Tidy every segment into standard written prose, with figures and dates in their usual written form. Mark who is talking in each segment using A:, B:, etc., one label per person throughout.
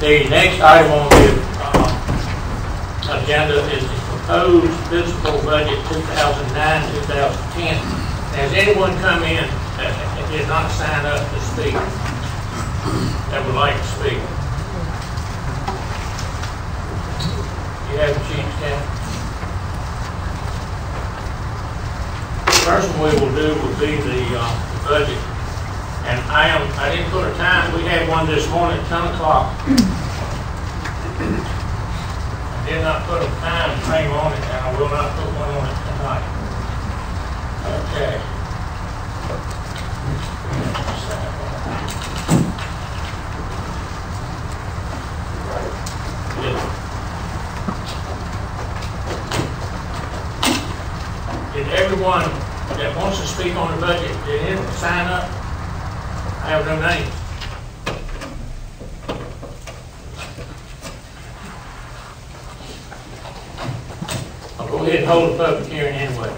A: The next item on the agenda is the proposed fiscal budget 2009-2010. Has anyone come in that did not sign up to speak that would like to speak? You have a chance, Ken. The first one we will do will be the budget. And I didn't put a time. We had one this morning at 10 o'clock. I did not put a time frame on it, and I will not put one on it tonight. Okay. Did everyone that wants to speak on the budget, did anyone sign up? I have no name. I'll go ahead and hold the public hearing anyway.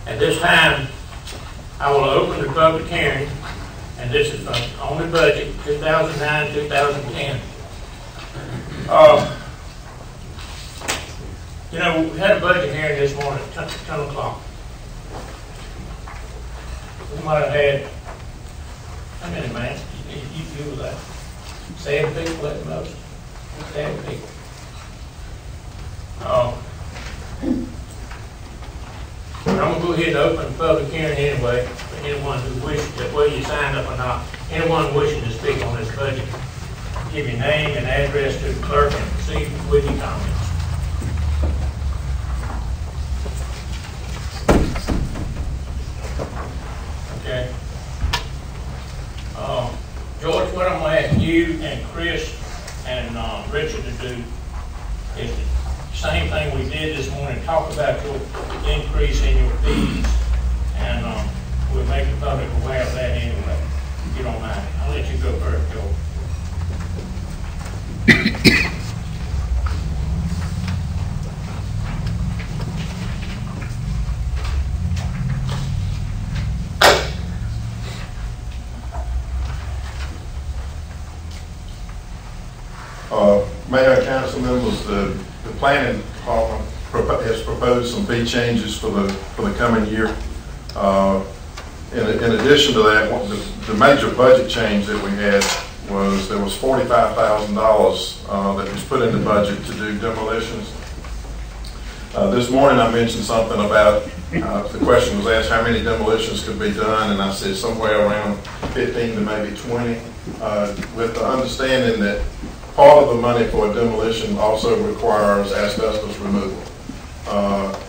A: At this time, I will open the public hearing, and this is on the budget 2009-2010. You know, we had a budget hearing this morning at 10 o'clock. We might have had, how many, man? You were there. 7 people at the most. 7 people. I'm going to go ahead and open the public hearing anyway for anyone who wishes, whether you signed up or not, anyone wishing to speak on this budget. Give your name and address to the clerk and proceed with your comments. Okay. George, what I'm going to ask you and Chris and Richard to do is the same thing we did this morning, talk about your increase in your fees, and we'll make the public aware of that anyway, if you don't mind. I'll let you go first, George.
B: Mayor and council members, the planning department has proposed some fee changes for the coming year. In addition to that, the major budget change that we had was there was $45,000 that was put in the budget to do demolitions. This morning I mentioned something about the question was asked how many demolitions could be done, and I said somewhere around 15 to maybe 20, with the understanding that part of the money for a demolition also requires asbestos removal.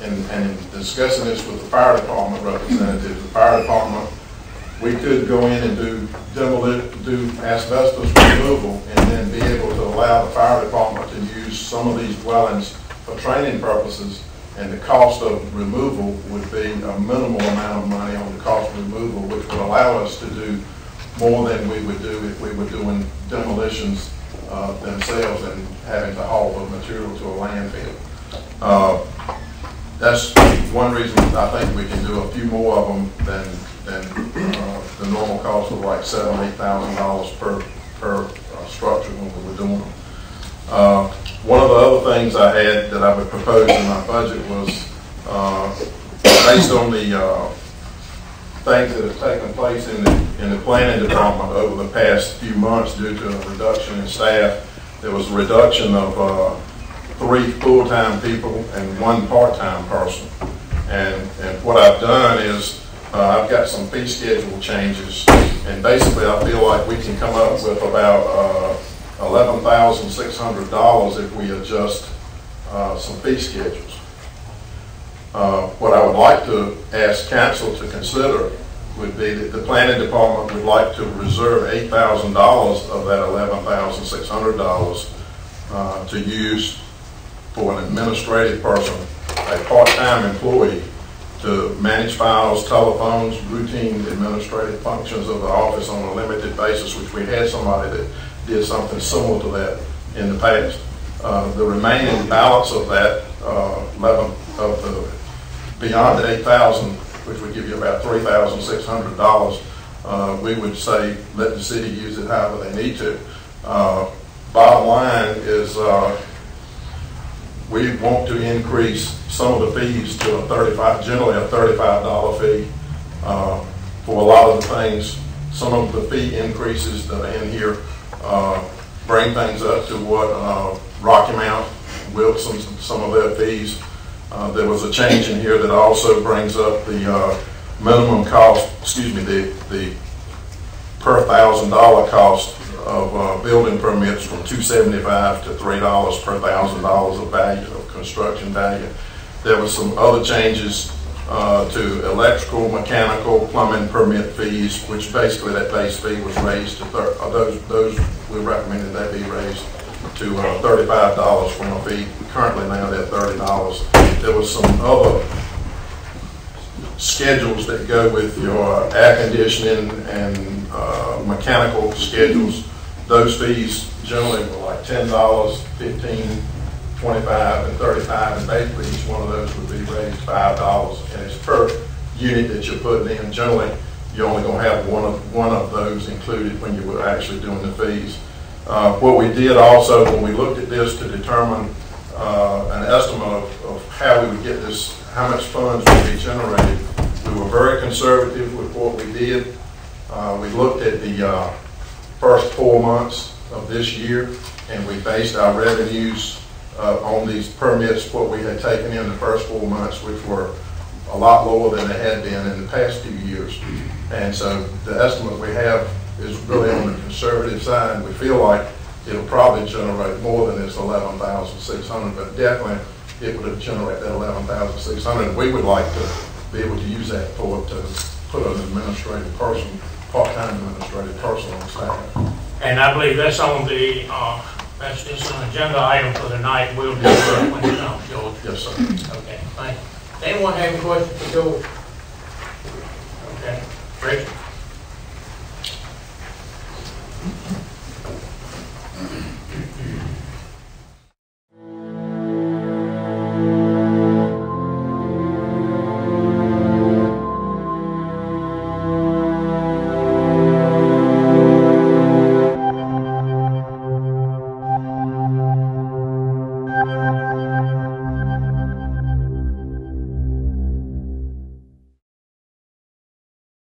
B: And in discussing this with the fire department representatives, the fire department, we could go in and do asbestos removal and then be able to allow the fire department to use some of these dwellings for training purposes, and the cost of removal would be a minimal amount of money on the cost of removal, which would allow us to do more than we would do if we were doing demolitions themselves and having to haul the material to a landfill. That's one reason I think we can do a few more of them than the normal cost of like $7,000 to $8,000 per structure when we were doing them. One of the other things I had that I would propose in my budget was based on the things that have taken place in the planning department over the past few months due to a reduction in staff. There was a reduction of 3 full-time people and 1 part-time person. And what I've done is I've got some fee schedule changes, and basically I feel like we can come up with about $11,600 if we adjust some fee schedules. What I would like to ask council to consider would be that the planning department would like to reserve $8,000 of that $11,600 to use for an administrative person, a part-time employee, to manage files, telephones, routine administrative functions of the office on a limited basis, which we had somebody that did something similar to that in the past. The remaining balance of that 11 of the, beyond the 8,000, which would give you about $3,600, we would say let the city use it however they need to. Bottom line is we want to increase some of the fees to generally a $35 fee for a lot of the things. Some of the fee increases that are in here bring things up to what Rocky Mount, Wilson, some of their fees. There was a change in here that also brings up the minimum cost, the per $1,000 cost of building permits from $275 to $3 per $1,000 of value, of construction value. There were some other changes to electrical, mechanical, plumbing permit fees, which basically that base fee was raised to those we recommended that be raised to $35 from a fee currently now at $30. There was some other schedules that go with your air conditioning and mechanical schedules. Those fees generally were like $10, $15, $25, and $35, and basically each one of those would be raised $5, and it's per unit that you're putting in. Generally, you're only going to have one of those included when you were actually doing the fees. What we did also when we looked at this to determine an estimate of how we would get this, how much funds would be generated, we were very conservative with what we did. We looked at the first 4 months of this year, and we based our revenues on these permits, what we had taken in the first 4 months, which were a lot lower than they had been in the past few years. And so the estimate we have is really on the conservative side. We feel like it'll probably generate more than this 11,600, but definitely it would have generated that 11,600. We would like to be able to use that to put an administrative person, part-time administrative person on staff. And
A: I believe that's on the, that's just an agenda item for the night. We'll do it when you know, George.
B: Yes, sir.
A: Okay, thank you. Anyone have any questions for George? Okay, Rachel?